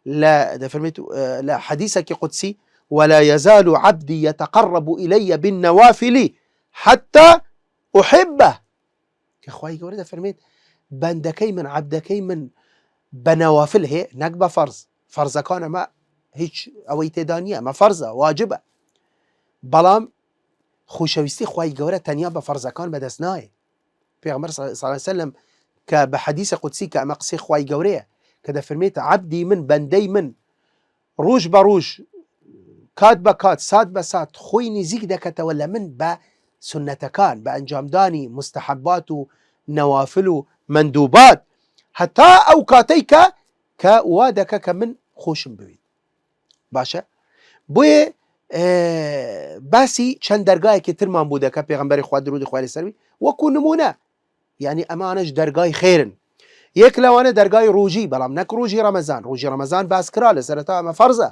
لا ده فرميت لا حديثك قدسي ولا يزال عبدي يتقرب إلي بالنوافل حتى أحبه كأخوي قولي ده فرميت بندكي من عبدكي من بنوافل هي نقبة فرز كان ما هيش أويت دانية ما فرزة واجبة بلام خوشویستی خوای گەورە تەنیا بە فەرزەکان بەدەست نایە پێغەمبەر صلی الله علیه وسلم کە بە حەدیث قودسی کە ئەمە قسەی خوای گەورەیە کە دەفەرمێت عەبدی من بەندەی من ڕۆژ بە ڕۆژ کات بە کات سات بە سات خۆی نزیک دەکەتەوە لە من بە سونەتەکان بە ئەنجامدانی مستحەبات و نەوافل و مەندوبات هەتا ئەو کاتەی کە وا دەکە کە من خۆشم بوێت باشە بۆیە باسی چەند دەرگایەکی ترمان بوو دەکە پێغەمبەری خوا درودی خوای لەسەر بی وەکو نمونە یعنی ئەمانەش دەرگای خێرن یەک لەوانە دەرگای ڕۆژی بەڵام نەک ڕۆژی ڕەمەزان باس کرا لە سەرەتا ئەمە فەرزە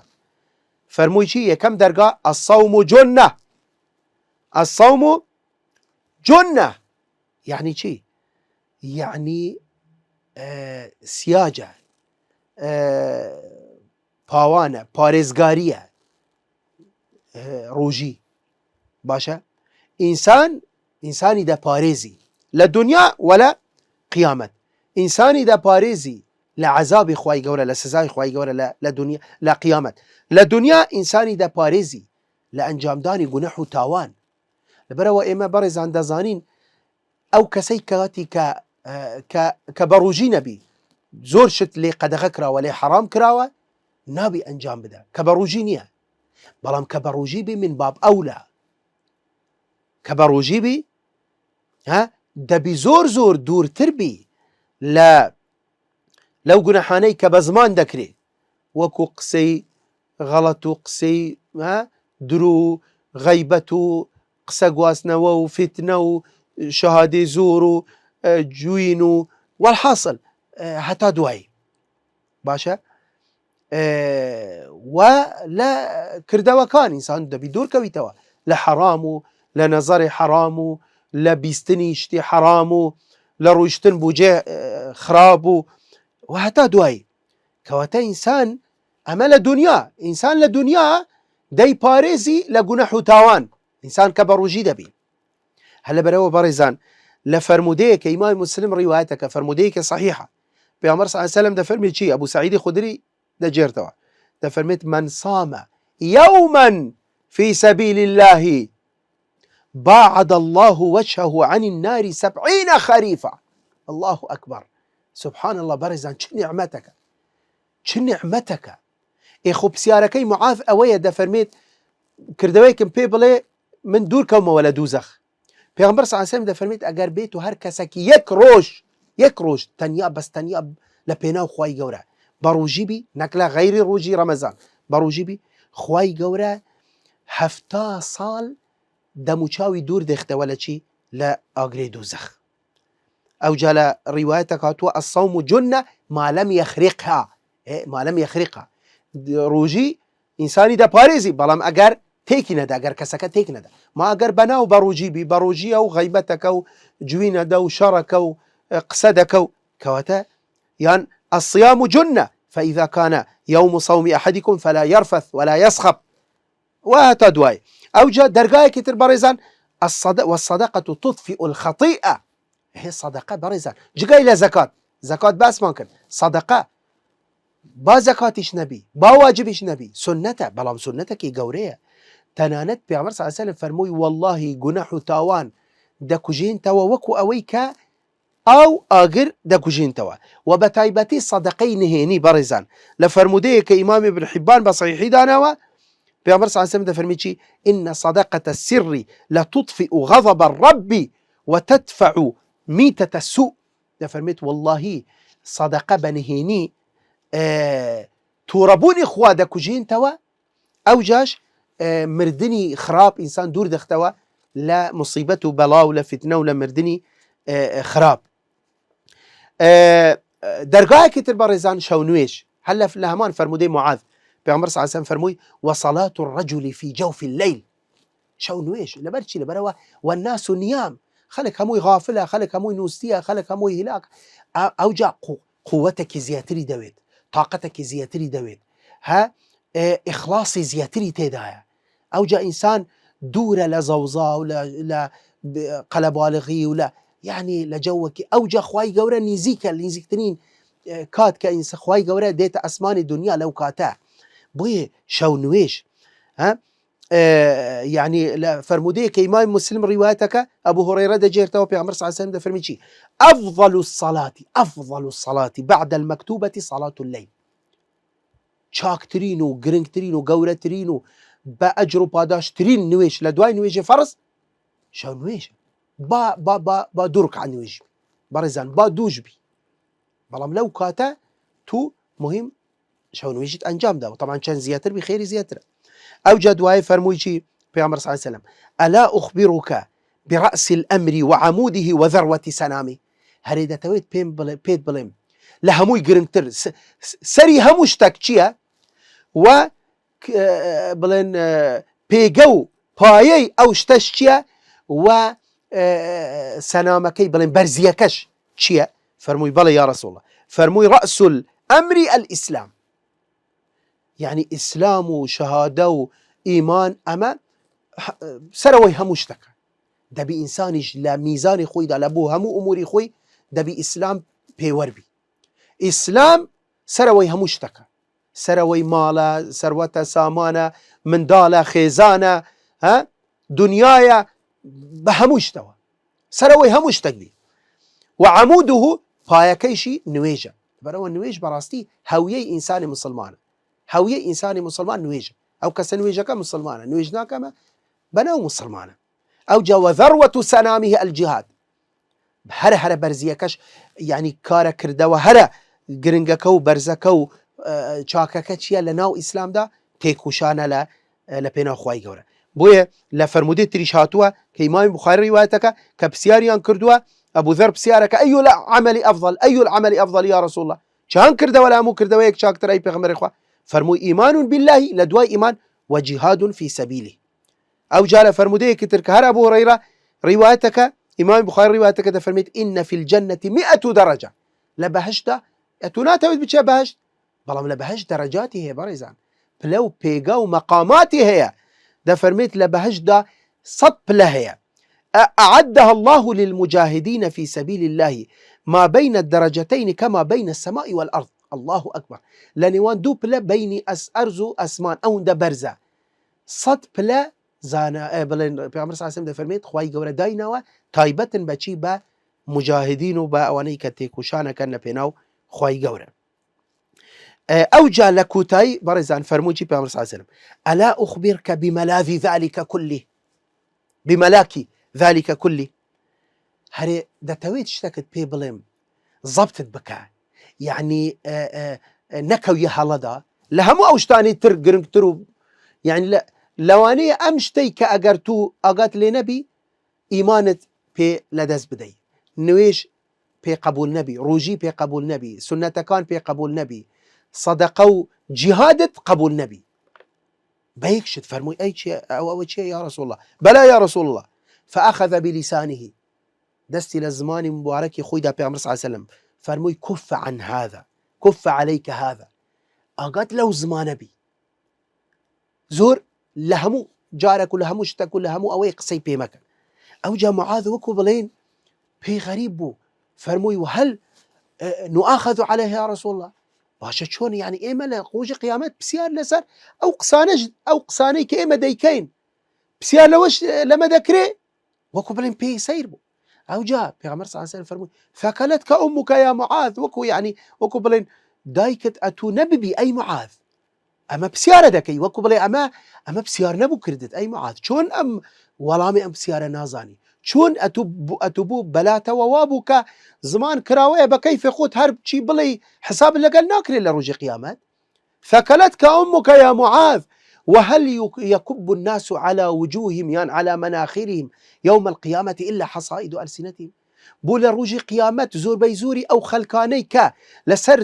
فەرمووی چی یەکەم دەرگا الصوم جنة الصوم جنة یعنی چی یعنی سیاجە پاوانە پارێزگاریە ڕۆژی باشە ئینسانی دەپارێزی لە دنیا وەلا قیامەت ئینسانی دەپارێزی لە عەزابی خوای گەورە لە سزای خوای گەورە لە دنیا لە قیامەت لە دنیا ئینسانی دەپارێزی لە ئەنجامدانی گونەح و تاوان لەبەرەوە ئێمە بەڕێزان دەزانین ئەو کەسەی کاتی کە بە ڕۆژی نەبی زۆر شت لێ قەدەغە کراوە لێ حەرام کراوە نابی ئەنجام بدە کە بە ڕۆژی نییە بەڵام کە بە ڕۆژی بی من باب ئەولا کە بە ڕۆژی بی دەبی زۆر دوورتر بی لەو گونەحانەی کە بە زمان دەکرێت وەکو قسەی غەڵەت و قسەی درو غەیبەت و قسە گواستنەوە و فتنە و شەهادەی زۆر و جوین و والحاصل هەتا دوایی باشە و لە کردەوەکان ئینسان دەبی دوورکەویتەوە لە حەرام و لە نەزەری حەرام و لە بیستنی شتی حەرام و لە ڕۆیشتن بوجێ خراپ و هەتا دوایی کەواتە ئینسان ئەمە لە دنیا ئینسان لە دنیا دەی پارێزی لە گونەح و تاوان ئینسان کە بە ڕۆژی دەبی هەلە بەرەوە بەڕێزان لە فەرمودەیەکە ئیمامی مسلم ڕیوایەتەکە فەرمودەیەکە صحیحە پێغەمبەر صلی الله علیه وسلم دەفەرمێت چی ئەبوو سەعیدی خودری دەجێرتەوە دەفەرمێت من صام يوما في سبيل الله باعد الله وجهه عن النار 70 خريفا الله أكبر سبحان الله بەڕێزان چ نیعمەتەکە چ نیعمەتەکە خۆ پرسیارەکەی معاذ ئەوەیە دەفەرمێت کردەوەیکم پێ بڵێ من دوور کەومەوە لە دووزەخ پێغەمبەر صلی الله علیه وسلم دەفەرمێت ئەگەر بێت و هەر کەسێکی یەک ڕۆژ تەنیا بەس تەنیا لە پێناو خوای گەورە بە ڕۆژی بی نەک لە غەیری ڕۆژی ڕەمەزان بە ڕۆژی بی خوای گەورە 70 ساڵ دەموچاوی دوور دێختەوە لە چی لە ئاگرەی دووزەخ ئەوجا لە ڕیوایەتێک هاتووە الصوم جنة ما لم يخرقها ما لم يخرقها ڕۆژی ئینسانی دەپارێزی بەڵام ئەگەر تێکی نەدا ئەگەر کەسەکە تێک نەدا ما ئەگەر بەناو بە ڕۆژی بی بە ڕۆژیە و غەیبەتەکە و جوینەدە و شەڕەکە و قسە دەکە و کەواتە یان الصيام جنة فإذا كان يوم صوم أحدكم فلا يرفث ولا يصخب وهتا دوای ئەوجا دەرگایەکی تر بەڕێزان والصدقة تطفئ الخطيئة هي صدقة بەڕێزان جگای لە زەکات باسمان کرد صدقة با زەکاتیش نەبی با واجبیش نەبی سنەتە بەڵام سنەتێکی گەورەیە تەنانەت پێغەمبەر صلی الله علیه وسلم فەرمووی والله گونەح و تاوان دەکوژێنتەوە وەکو ئەوەی کە ئەو ئاگر دەکوژێنتەوە و بە تایبەتی سەدەقەی نهێنی بەڕێزان لە فەرمودەیە کە ئیمامی ابن حیبان بە صحیحی داناوە پێغەمبەر صلی الله علیه وسلم دەفەرمی چی إن صدقة السر لتطفئ غضب الرب وتدفع ميتة السوء دەفەرمێت والله صدقە بە نهێنی تووڕەبوونی خوا دەکوژێنتەوە ئەوجاش مردنی خراپ ئینسان دوور دەختەوە لە مصیبەت و بەڵا و لە فتنە و لە مردنی خراپ دەرگایەکی تر بەڕێزان شەو نوێژ هەر لە هەمان فەرمودەی معاذ پێغەمبەر صلی الله علیه وسلم فەرمووی وصلاة الرجل في جوف الليل شەو نوێژ لەبەر چی لەبەرەوە والناس نيام خەڵک هەمووی غافلە خەڵک هەمووی نووسیە خەڵک هەمووی هیلاک ئەوجا قووەتێکی زیاتری دەوێت تااقەتێکی زیاتری دەوێت ئیخلاصی زیاتری تێدایە ئەوجا ئینسان دوورە لە زەوزا و لە قەلەباڵغی و لە یعنی لە جەوەکی ئەوجا خوای گەورە نزیکە نزیکترین کات کە ئینسان خوای گەورە دێتە ئەسمانی دنیا لەو کاتە بۆیە شەو نوێژ يعني لا فرمودية كإمام مسلم روايتك أبو هريرة دجيرته وبيعمر صلى الله عليه وسلم دفرميشي أفضل الصلاة بعد المكتوبة صلاة الليل شاكترينو جرينكترينو قورترينو بأجر باداشترين نويش لدواي نويش فرض شو نويش با درك عن نويش برزان با دوج بي بلام لو كاتا تو مهم شو نويشت أنجام ده وطبعا كان زياتر بخير زياتر أو جدواي فرمويشي بيعمر صلى الله عليه وسلم ألا أخبرك برأس الأمر وعموده وذروة سنامي هريدا تويت بيت بليم لهموي جرنتر سري هموشتك چيا و بلين بيجو بايي أو شتشيا و سنامكي بلين برزيكش چيا فرموي بلى يا رسول الله فرموي رأس الأمر الإسلام يعني إسلام وشهادة وإيمان أما سروي هموشتك دبي إنسانش لا ميزان خوي دا لبو همو أموري خوي دبي إسلام بيوربي إسلام سروي هموشتك سروي مالا سروة سامانة من دالة خيزانة دنيايا بهموشتوا سروي هموشتك بي وعموده بايكيشي نويجة بروا النويج براستي هوية إنسان مسلمان هوية إنساني مسلمان نويجة أو كسنويجة كمسلمانة نويجنا كما بناو مسلمانة أو جا ذروة سنامه الجهاد هر برزيكش يعني كارا كردوا هر جرنجكو برزكو شاككتشيا لناو إسلام دا تێکوشانە لە پێناو خوای گەورە. بۆیە لە فەرمودەی تریش هاتووە کە ئیمامی بوخاری ڕیوایەتەکە کە پرسیاریان کردووە ئەبوو ذەر پرسیارەکە ئەی العەمەلی ئەفضل ئەی العەمەلی ئەفضل یا رسول الله، چیان کردەوە لە هەموو کردەوەیەک چاکتر ئەی پێغەمبەری خوا؟ فەرمووی ئیمان بالله لە دوای ئیمان وجهاد في سبيله. ئەو جا لە فەرمودەیەکی تر کە هەر ئەبوو هورەیرە ڕیوایەتەکە ئیمامی بوخاری ڕیوایەتەکە دەفەرمێت ئین فی الجنة 100 درجة، لە بەهشتا ئەتو ناتەوێت بچێ بەهشت، بەڵام لە بەهشت دەرەجاتی هەیە بەڕێزان، پلە و پێگا و مەقاماتی هەیە. دەفەرمێت لە بەهشتدا 100 پلە هەیە. أعدها الله للمجاهدين في سبيل الله ما بين الدرجتين كما بين السماء والأرض. الله أكبر. لنوان دو بلا بين أرز أسمان أو دبرزة 100 بلا زانا بلين پیغمبر صلی الله علیه و سلم فرمید خوای گەورە داینەوە تایبەتن بەچی بە مجاهدین و بە ئەوانەی کە تێکوشانەکەن لە پێناو خوای گەورە. ئەو جا لە کوتایی بەڕێزان فەرمووی پیغمبر صلی الله علیه و سلم ئەلا ئوخبرک بملاذ ذلك كله، بملاکی ذلك كله. هەرێ دەتەوێت شتێکت پێ بڵێم زەبتت بکە، یعنی نەکەویە هەڵەدا لە هەموو ئەو شتانی تر گرنگتر و یعنی لەوانەیە ئەم شتەی کە ئەگەر تو ئاگات لێ نەبی ئیمانت پێ لەدەست بدەیت، نوێژ پێ قبول نەبی، ڕۆژی پێ قبول نەبی، سنەتەکان پێ قبول نەبی، سەدەقە و جیهادت قبول نەبی. بەیەک شت فەرمووی ئەوە چییە یا رسول الله؟ بەلا یا رسول الله. فأخذ بلسانه، دەستی لە زمانی مبارەکی خۆیدا پێغەمبەر صلی الله علیه و سلم فەرمووی كف عن هذا، كف عليك هذا. ئاگات لەو زمانە بی. زۆر لە هەموو جارێک و لە هەموو شتێک و لە هەموو ئەوەی قسەی پێ مەکەن. ئەو جا معاذ وەکو بڵێن پێی غەریب بوو، فەرمووی وهل نؤاخذ عليه یا رسول الله؟ باشە چۆن یعنی ئێمە لە ڕۆژی قیامەت پرسیار لەسەر ئەو قسانەی کە ئێمە دەیکەین پرسیار لەوەش لەمە دەکرێ؟ وەکو بڵێن پێی سەیر بوو. ئەو جا پێغەمبەر صلی الله علیه و سلم فەرمووی فەکەلەتکە ئومک یا معاذ، وەکو یعنی وەکو بڵێن دایکت ئەتوو نەببی ئەی معاذ، ئەمە پرسیارە دەکەی، وەکو بڵێ ئەمە پرسیار نەبوو کردت ئەی معاذ، چۆن ئەم وەڵامی ئەم پرسیارە نازانی، چۆن ئەتوو بوو بەلاتەوە وابوو کە زمان کراوەیە بە کەیفی خۆت هەر چی بڵێ حساب لەگەڵ ناکرێت لە ڕۆژی قیامەت. فەکەلەتکە ئومک یا معاذ وهل يكب الناس على وجوههم يعني على مناخرهم يوم القيامة إلا حصائد ألسنتهم. بۆ لە ڕۆژی قیامەت زۆربەی زۆری ئەو خەلکانەی کە لەسەر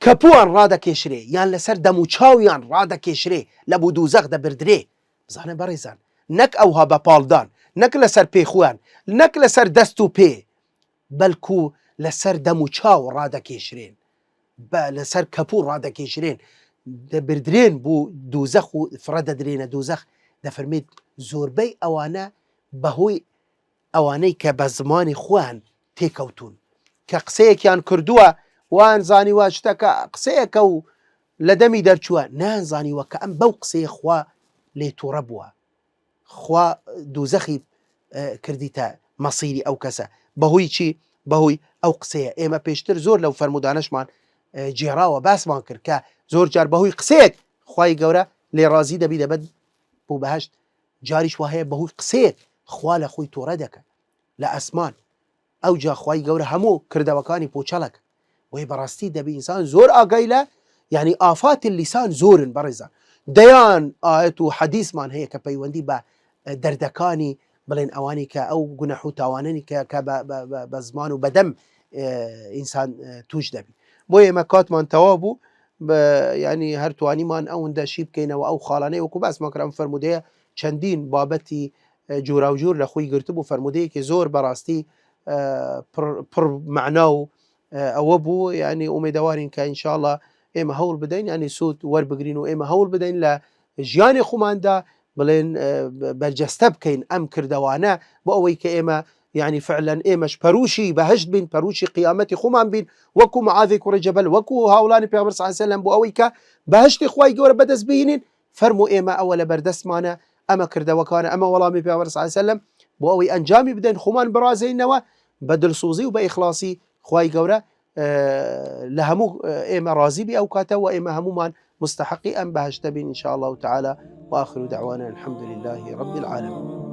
کەپووان ڕادەکێشرێ یان لەسەر دەم و چاویان ڕادەکێشرێ لە بوو دووزەخ دەبردرێ. بزانە بەڕێزان نەک ئەوها بە پاڵدان، نەک لەسەر پێخوان، نەک لەسەر دەست و پێ، بەلکو لەسەر دەم و چاو ڕادەکێشرێن، لەسەر کەپوو ڕادەکێشرێن، دەبردرێن بوو دووزەخ و فرە دەدرێنە دووزەخ. دەفەرمێت زۆربەی ئەوانە بەهۆی ئەوانەی کە بە زمانی خوان تێکەوتون کە قسەیەکیان کردووە وان زانیوە شتەکە قسەیەکە و لە دەمی دەرچووە نانزانیوە کە ئەم بەو قسەیە خوا لێ تووڕە بووە، خوا دووزەخی کردیتە مەسیری ئەو کەسە بەهۆی چی؟ بەهۆی ئەو قسەیە. ئێمە پێشتر زۆر لەو فەرمودانەشمان جێراوە باسمان کرد کە زۆر جار بەهۆی قسەیەک خوای گەورە لێ ڕازی دەبی دەبێت بۆ بەهشت، جاریش وهەیە بەهۆی قسەیەک خوا لە خۆی تووڕە دەکەن لە ئەسمان. ئەو جا خوای گەورە هەموو کردەوەکانی پۆچەڵک وی بەڕاستی دەبی ئینسان زۆر ئاگای لە یعنی ئافاتی لیسان زۆرن بەڕێزان. دەیان ئاەت و حەدیثمان هەیە کە پەیوەندی بە دەردەکانی بڵێن ئەوانی کە ئەو گونەح و تاوانانی کە بە زمان و بەدەم ئینسان توش دەبی. بۆ ئێمە کاتمان تەوا بوو ینی هەرتوانیمان ئەوەندە شی بکەینەوە ئەو خاڵانەی وەکو باسمان کردم فەرمودەیە چەندین بابەتی جۆرا و جۆر لە خۆی گرتبوو، فەرمودەیەکی زۆر بەڕاستی پڕ مەعنا و ئەوە بوو، ینی ئومێدەوارین کە ئینشاءڵڵا ئێمە هەوڵ بدەین ینی سوود وەربگرین و ئێمە هەوڵ بدەین لە ژیانی خۆماندا بڵێن بەرجەستە بکەین ئەم کردەوانە بۆ ئەوەی کە ئێمە يعني فعلا ئێمەش پەروشی بەهشت بین، پەروشی قیامەتی خۆمان بین وەکو معاذی کوڕی جەبەل، وەکو هاوڵانی پێغەمبەر صلی الله علیه و سلم بۆ ئەوەی کە بەهشتی خوای گەورە بەدەست بهێنین. فەرموو ئێمە ئەوە لە بەردەستمانە ئەمە کردەوەکانە ئەمە وەڵامی پێغەمبەر صلی الله علیه و سلم بۆ ئەوەی ئەنجامی بدەین خۆمان بڕازێنەوە بە دڵسوزی و بە ئیخلاسی خوای گەورە لە هەموو ئێمە ڕازی بی ئەو کاتەوە ئێمە هەمومان مستحقی ئەم بەهشتە بین إن شاء الله تعالى. وآخر دعوانا الحمد لله رب العالمين.